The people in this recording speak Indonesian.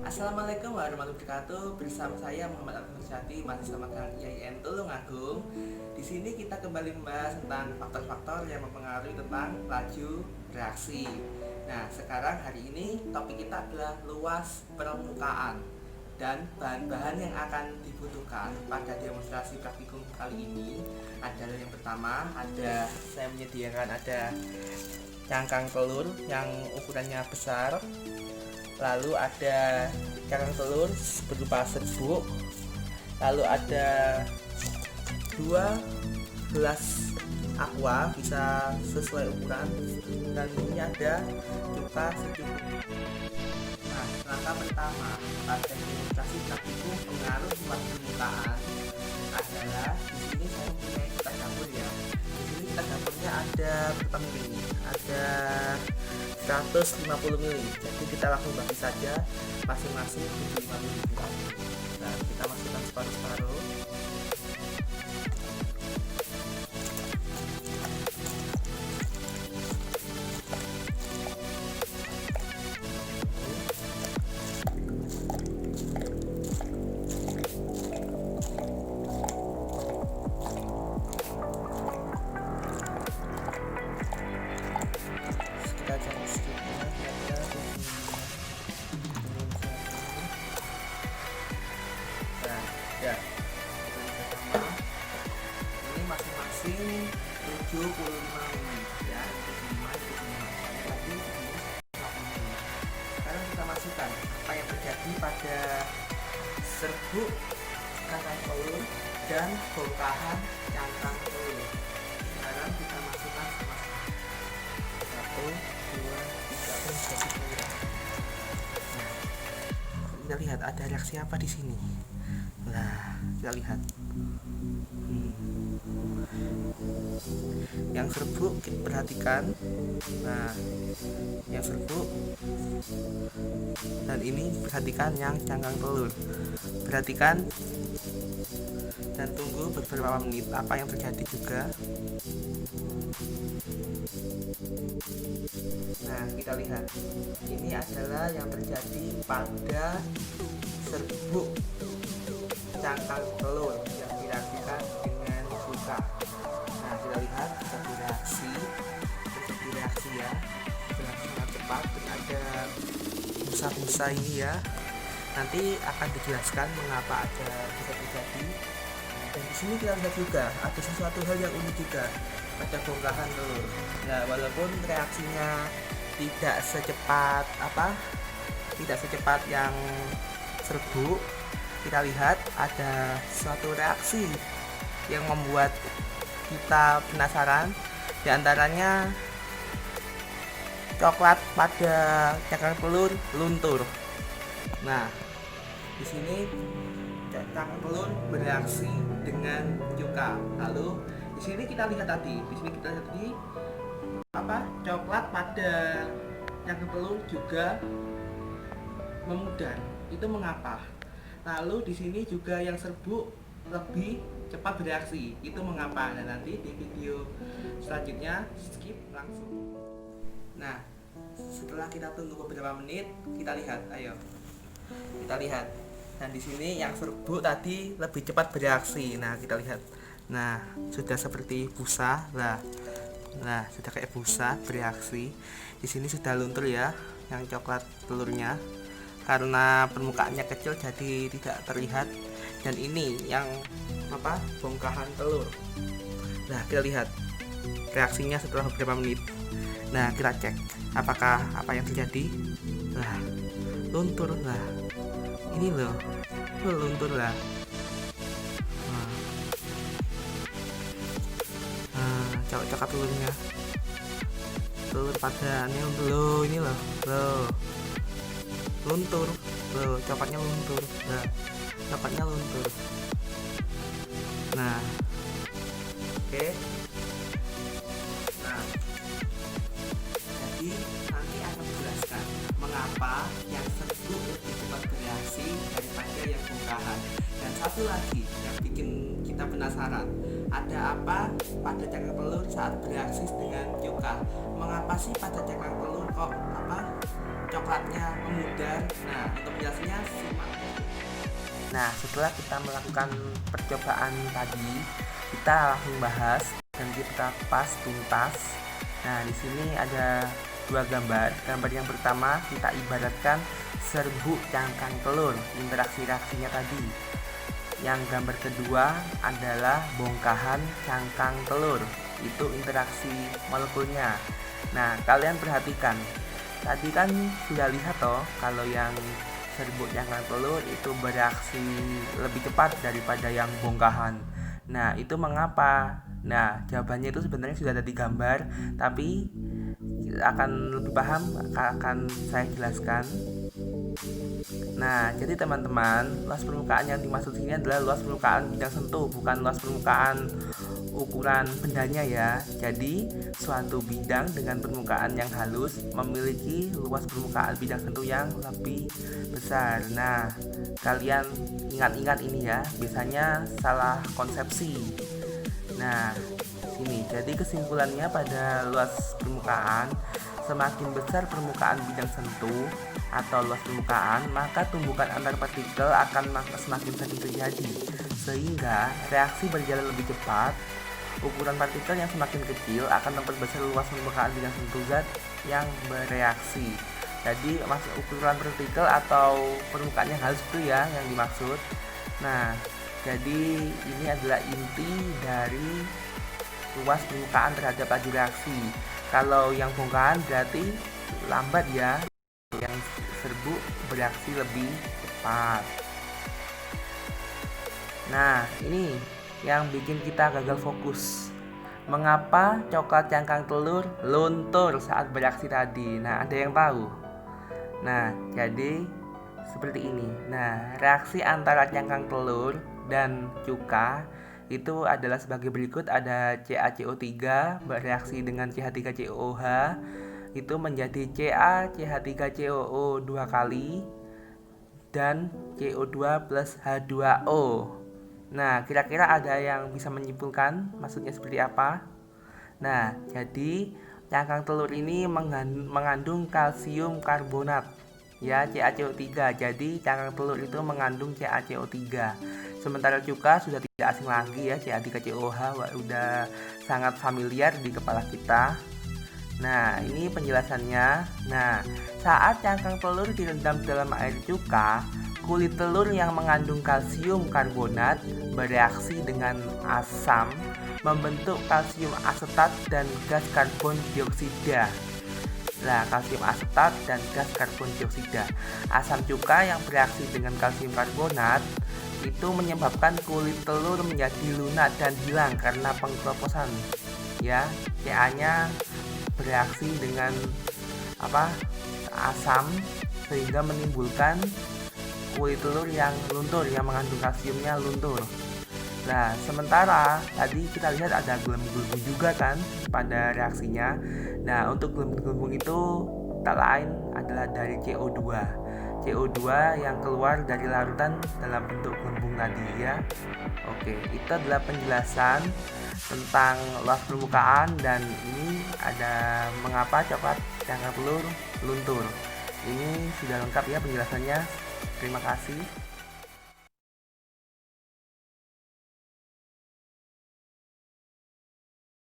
Assalamualaikum warahmatullahi wabarakatuh. Bersama saya Muhammad Al-Nursyati, mahasiswa magang IAIN Tulungagung. Di sini kita kembali membahas tentang faktor-faktor yang mempengaruhi tentang laju reaksi. Nah, sekarang hari ini topik kita adalah luas permukaan dan bahan-bahan yang akan dibutuhkan pada demonstrasi praktikum kali ini adalah yang pertama saya menyediakan ada cangkang telur yang ukurannya besar. Lalu ada cangkang telur berupa serbuk. Lalu ada 2 gelas aqua bisa sesuai ukuran, dan ini ada cuka secukupnya. Nah, langkah pertama pada demonstrasi praktikum pengaruh luas permukaan adalah di sini saya mempunyai kita dapur ya. Di sini kita dapurnya ada berapa mili? Ada 150 mili. Jadi kita langsung bagi saja masing-masing 75 mili. Nah, kita masukkan separuh-separuh. Kita cari sedikit nah, ya. Ini masing-masing 75 mili ya, 75 lagi ini 50 mili. Sekarang kita masukkan apa yang terjadi pada serbuk cangkang telur dan bongkahan cangkang telur. Sekarang kita masukkan sama-sama. 1, 2, 3, jadi keluar. Nah, kita lihat ada reaksi apa di sini. Nah, kita lihat. Yang serbuk perhatikan. Nah, yang serbuk, dan ini perhatikan yang cangkang telur. Perhatikan dan tunggu beberapa menit apa yang terjadi juga. Nah, kita lihat. Ini adalah yang terjadi pada serbuk cangkang telur yang direaksikan dengan cuka. Nah, kita lihat terjadi reaksi ya, dengan sangat cepat, dan ada busa-busa ini ya. Nanti akan dijelaskan mengapa ada bisa terjadi. Dan di sini kita lihat juga ada sesuatu hal yang unik juga pada bongkahan telur. Nah, walaupun reaksinya tidak secepat yang serbuk, kita lihat ada suatu reaksi yang membuat kita penasaran. Di antaranya coklat pada cangkang telur luntur. Nah, di sini cangkang telur bereaksi dengan cuka. Lalu di sini kita lihat tadi, coklat pada cangkang telur juga memudar. Itu mengapa? Lalu di sini juga yang serbuk lebih cepat bereaksi. Itu mengapa? Nah, nanti di video selanjutnya skip langsung. Nah, setelah kita tunggu beberapa menit, kita lihat. Ayo. Kita lihat. Dan di sini yang serbuk tadi lebih cepat bereaksi. Nah, kita lihat. Nah, sudah seperti busa. Nah, sudah kayak busa bereaksi. Di sini sudah luntur ya, yang coklat telurnya. Karena permukaannya kecil jadi tidak terlihat. Dan ini yang bongkahan telur. Nah, kita lihat reaksinya setelah beberapa menit. Nah, kita cek apakah apa yang terjadi. Nah, luntur lah. Ini loh, luntur lah. Coklat telurnya. Telur pada ini loh. Luntur, coklatnya luntur. Nah, coklatnya luntur. Nah, oke. Nah, jadi nanti akan menjelaskan mengapa yang serbuk lebih cepat bereaksi daripada yang bongkahan. Dan satu lagi yang bikin kita penasaran, ada apa pada cangkang telur saat bereaksi dengan cuka? Mengapa sih pada cangkang telur kok coklatnya memudar. Nah, untuk menjelaskannya simak. Nah, setelah kita melakukan percobaan tadi, kita langsung bahas dan kita kupas tuntas. Nah, di sini ada dua gambar. Gambar yang pertama kita ibaratkan serbuk cangkang telur, interaksi reaksinya tadi. Yang gambar kedua adalah bongkahan cangkang telur, itu interaksi molekulnya. Nah, kalian perhatikan, tadi kan sudah lihat toh kalau yang serbuk cangkang telur itu bereaksi lebih cepat daripada yang bongkahan. Nah, itu mengapa? Nah, jawabannya itu sebenarnya sudah ada di gambar, tapi akan lebih paham akan saya jelaskan. Nah, jadi teman-teman, luas permukaan yang dimaksud sini adalah luas permukaan bidang sentuh, bukan luas permukaan ukuran bendanya ya. Jadi, suatu bidang dengan permukaan yang halus memiliki luas permukaan bidang sentuh yang lebih besar. Nah, kalian ingat-ingat ini ya, biasanya salah konsepsi. Nah, ini jadi kesimpulannya pada luas permukaan, semakin besar permukaan bidang sentuh atau luas permukaan, maka tumbukan antar partikel akan semakin sering terjadi, sehingga reaksi berjalan lebih cepat. Ukuran partikel yang semakin kecil akan memperbesar luas permukaan bidang sentuh zat yang bereaksi. Jadi ukuran partikel atau permukaan yang halus itu ya yang dimaksud. Nah, jadi ini adalah inti dari luas permukaan terhadap laju reaksi. Kalau yang bongkahan berarti lambat ya, yang serbuk bereaksi lebih cepat. Nah, ini yang bikin kita gagal fokus. Mengapa coklat cangkang telur luntur saat bereaksi tadi? Nah, ada yang tahu? Nah, jadi seperti ini. Nah, reaksi antara cangkang telur dan cuka itu adalah sebagai berikut. Ada CaCO3 bereaksi dengan CH3COOH itu menjadi CaCH3COO 2 kali dan CO2 plus H2O. Nah, kira-kira ada yang bisa menyimpulkan maksudnya seperti apa? Nah, jadi cangkang telur ini mengandung kalsium karbonat ya, CaCO3. Jadi cangkang telur itu mengandung CaCO3. Sementara cuka sudah tidak asing lagi ya, CH3COOH udah sangat familiar di kepala kita. Nah, ini penjelasannya. Nah, saat cangkang telur direndam dalam air cuka, kulit telur yang mengandung kalsium karbonat bereaksi dengan asam membentuk kalsium asetat dan gas karbon dioksida. Nah, kalsium asetat dan gas karbon dioksida. Asam cuka yang bereaksi dengan kalsium karbonat itu menyebabkan kulit telur menjadi lunak dan hilang karena pengkeroposan. Ya, Ca-nya bereaksi dengan asam sehingga menimbulkan kulit telur yang luntur, yang mengandung kalsiumnya luntur. Nah, sementara tadi kita lihat ada gelembung-gelembung juga kan pada reaksinya. Nah, untuk gelembung-gelembung itu tak lain adalah dari CO2. CO2 yang keluar dari larutan dalam bentuk gelembung tadi ya. Oke, itu adalah penjelasan tentang luas permukaan, dan ini ada mengapa coklat cangkang telur luntur. Ini sudah lengkap ya penjelasannya. Terima kasih.